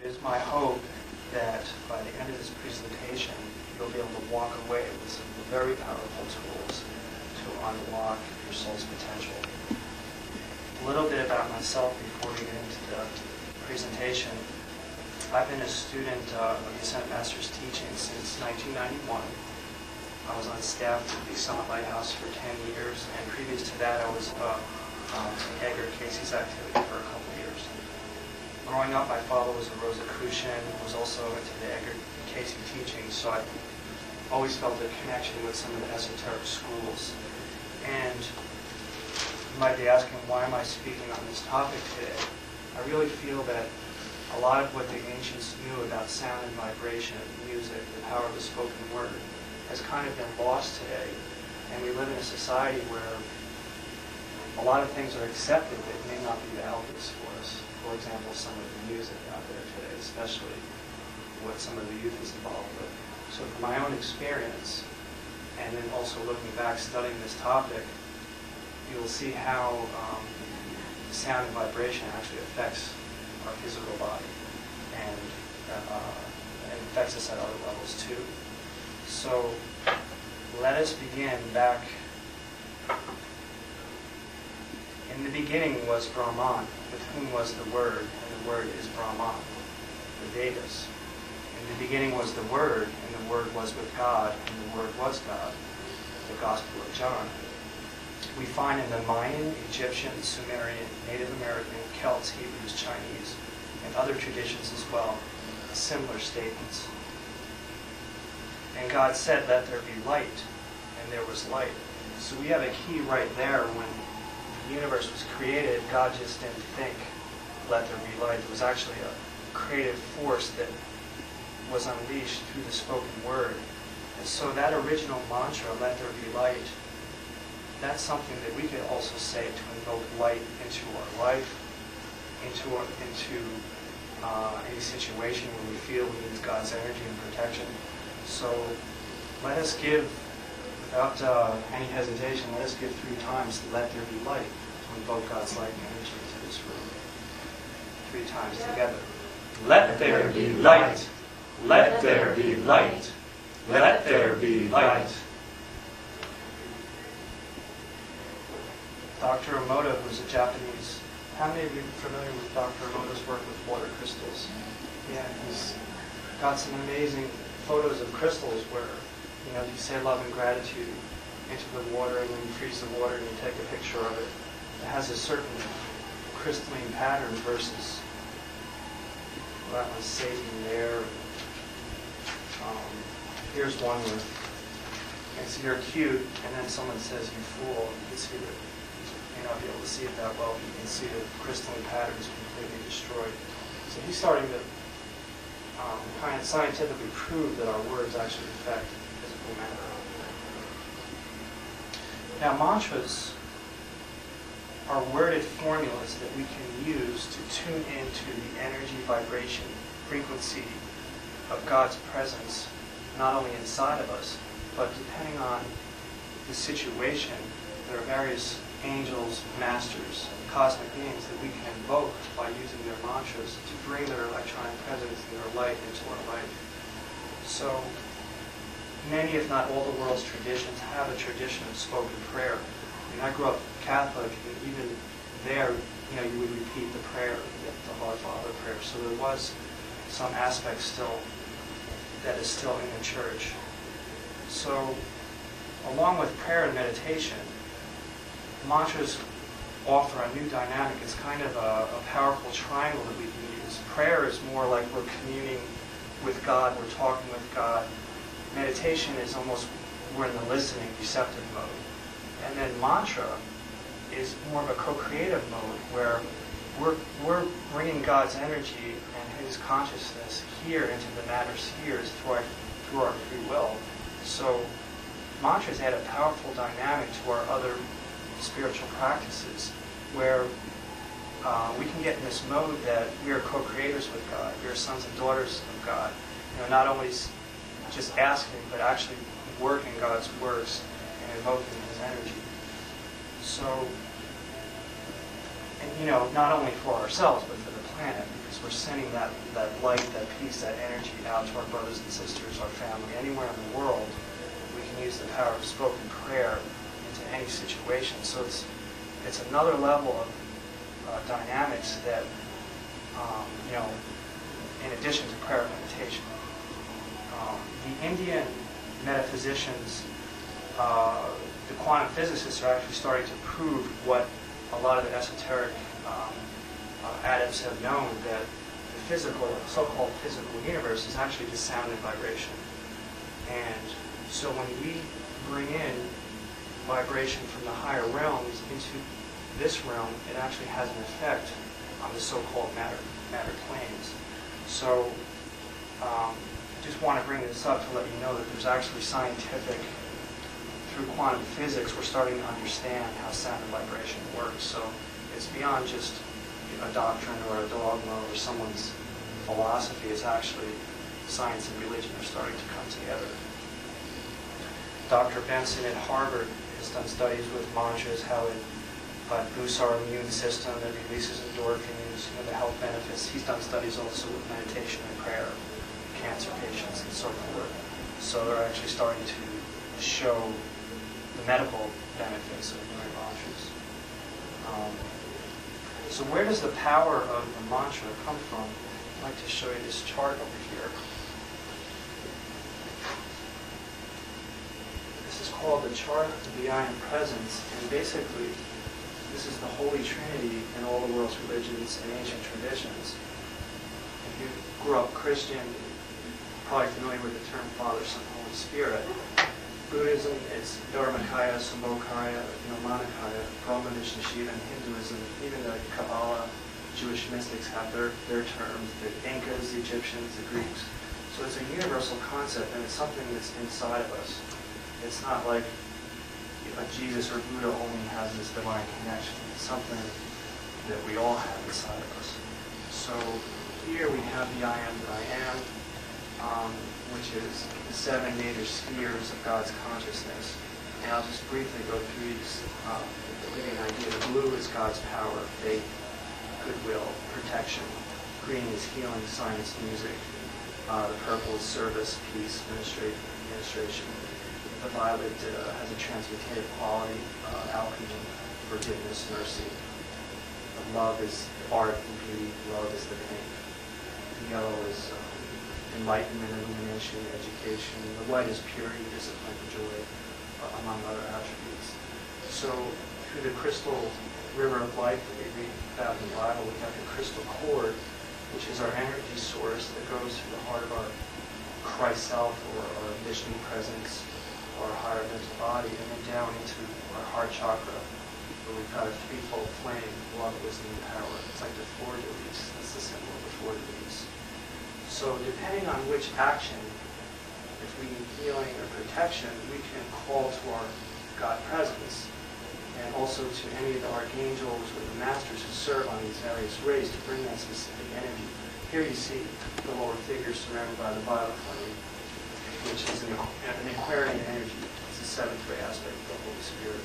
It is my hope that by the end of this presentation, you'll be able to walk away with some very powerful tools to unlock your soul's potential. A little bit about myself before we get into the presentation. I've been a student of the Ascended Master's teaching since 1991. I was on staff at the Summit Lighthouse for 10 years, and previous to that I was in Edgar Casey's activity for a couple of years. Growing up, my father was a Rosicrucian, was also into the Edgar Casey teachings, so I always felt a connection with some of the esoteric schools. And you might be asking, why am I speaking on this topic today? I really feel that a lot of what the ancients knew about sound and vibration, music, the power of the spoken word, has kind of been lost today. And we live in a society where a lot of things are accepted that may not be values for us. For example, some of the music out there today, especially what some of the youth is involved with. So from my own experience, and then also looking back, studying this topic, you'll see how sound and vibration actually affects our physical body, and it affects us at other levels too. So let us begin back. In the beginning was Brahman, with whom was the Word, and the Word is Brahman, the Vedas. In the beginning was the Word, and the Word was with God, and the Word was God, the Gospel of John. We find in the Mayan, Egyptian, Sumerian, Native American, Celts, Hebrews, Chinese, and other traditions as well, similar statements. And God said, "Let there be light," and there was light. So we have a key right there. When the universe was created, God just didn't think, "Let there be light." It was actually a creative force that was unleashed through the spoken word. And so that original mantra, "Let there be light," that's something that we could also say to invoke light into our life, into any situation where we feel we need God's energy and protection. So let us give, without any hesitation, let us give 3 times, "Let there be light," to invoke God's light and energy into this room. 3 times together. Let there be light. Let there be light. Let there be light. Dr. Emoto, who's a Japanese. How many of you are familiar with Dr. Emoto's work with water crystals? Yeah, he's got some amazing photos of crystals where, you say love and gratitude into the water, and then you freeze the water and you take a picture of it. It has a certain crystalline pattern versus, well, that one's Satan there. Here's one where it's "You're cute," and then someone says "You fool." You can see that. You may not be able to see it that well, but you can see the crystalline pattern is completely destroyed. So he's starting to kind of scientifically prove that our words actually affect physical matter. Now, mantras are worded formulas that we can use to tune into the energy, vibration, frequency of God's presence, not only inside of us, but depending on the situation, there are various angels, masters, cosmic beings that we can invoke by using their mantras to bring their electronic presence and their light into our life. So many, if not all, the world's traditions have a tradition of spoken prayer. I grew up Catholic, and even there, you would repeat the prayer, the Our Father prayer. So there was some aspect still that is still in the church. So along with prayer and meditation, mantras offer a new dynamic. It's kind of a powerful triangle that we can use. Prayer is more like we're communing with God, we're talking with God. Meditation is almost, we're in the listening, receptive mode. And then mantra is more of a co-creative mode where we're bringing God's energy and His consciousness here into the matter spheres through our free will. So mantras add a powerful dynamic to our other spiritual practices, where we can get in this mode that we are co-creators with God. We are sons and daughters of God. Not only just asking, but actually working God's works and invoking His energy. So And not only for ourselves, but for the planet, because we're sending that light, that peace, that energy out to our brothers and sisters, our family, anywhere in the world. We can use the power of spoken prayer into any situation. So it's another level of dynamics that, in addition to prayer and meditation. The Indian metaphysicians, the quantum physicists, are actually starting to prove what a lot of the esoteric adepts have known, that the physical, so-called physical universe is actually just sound and vibration. And so when we bring in vibration from the higher realms into this realm, it actually has an effect on the so-called matter planes. So I just want to bring this up to let you know that there's actually scientific, through quantum physics, we're starting to understand how sound and vibration works. So it's beyond just a doctrine or a dogma or someone's philosophy. It's actually science and religion are starting to come together. Dr. Benson at Harvard has done studies with mantras, how it boosts our immune system, it releases endorphins, the health benefits. He's done studies also with meditation and prayer, cancer patients, and so forth. So they're actually starting to show the medical benefits of doing mantras. So where does the power of the mantra come from? I'd like to show you this chart over here. This is called the chart of the I Am Presence, and basically this is the Holy Trinity in all the world's religions and ancient traditions. If you grew up Christian, you're probably familiar with the term Father, Son, Holy Spirit. Buddhism, it's Dharmakaya, Sambhogakaya, Manakaya, Brahma, Vishnu, Shiva, and Hinduism, even the Kabbalah, Jewish mystics have their terms, the Incas, the Egyptians, the Greeks. So it's a universal concept, and it's something that's inside of us. It's not like Jesus or Buddha only has this divine connection. It's something that we all have inside of us. So here we have the I Am that I am, which is the 7 major spheres of God's consciousness. And I'll just briefly go through these to give you an idea. The blue is God's power, faith, goodwill, protection. Green is healing, science, music. The purple is service, peace, administration. The violet has a transmutative quality, alchemy, forgiveness, mercy. The love is art and beauty. Love is the pink. The yellow is enlightenment, illumination, education. The white is purity, discipline, joy, among other attributes. So through the crystal river of life that we read about in the Bible, we have the crystal cord, which is our energy source that goes through the heart of our Christ self, or our Vishnu presence, or our higher mental body, and then down into our heart chakra, where we've got a threefold flame: love, wisdom, and power. It's like the four degrees. That's the symbol of the four degrees. So depending on which action, if we need healing or protection, we can call to our God presence, and also to any of the archangels or the masters who serve on these various rays to bring that specific energy. Here you see the lower figure surrounded by the violet flame, which is an Aquarian energy. It's the 7th ray aspect of the Holy Spirit.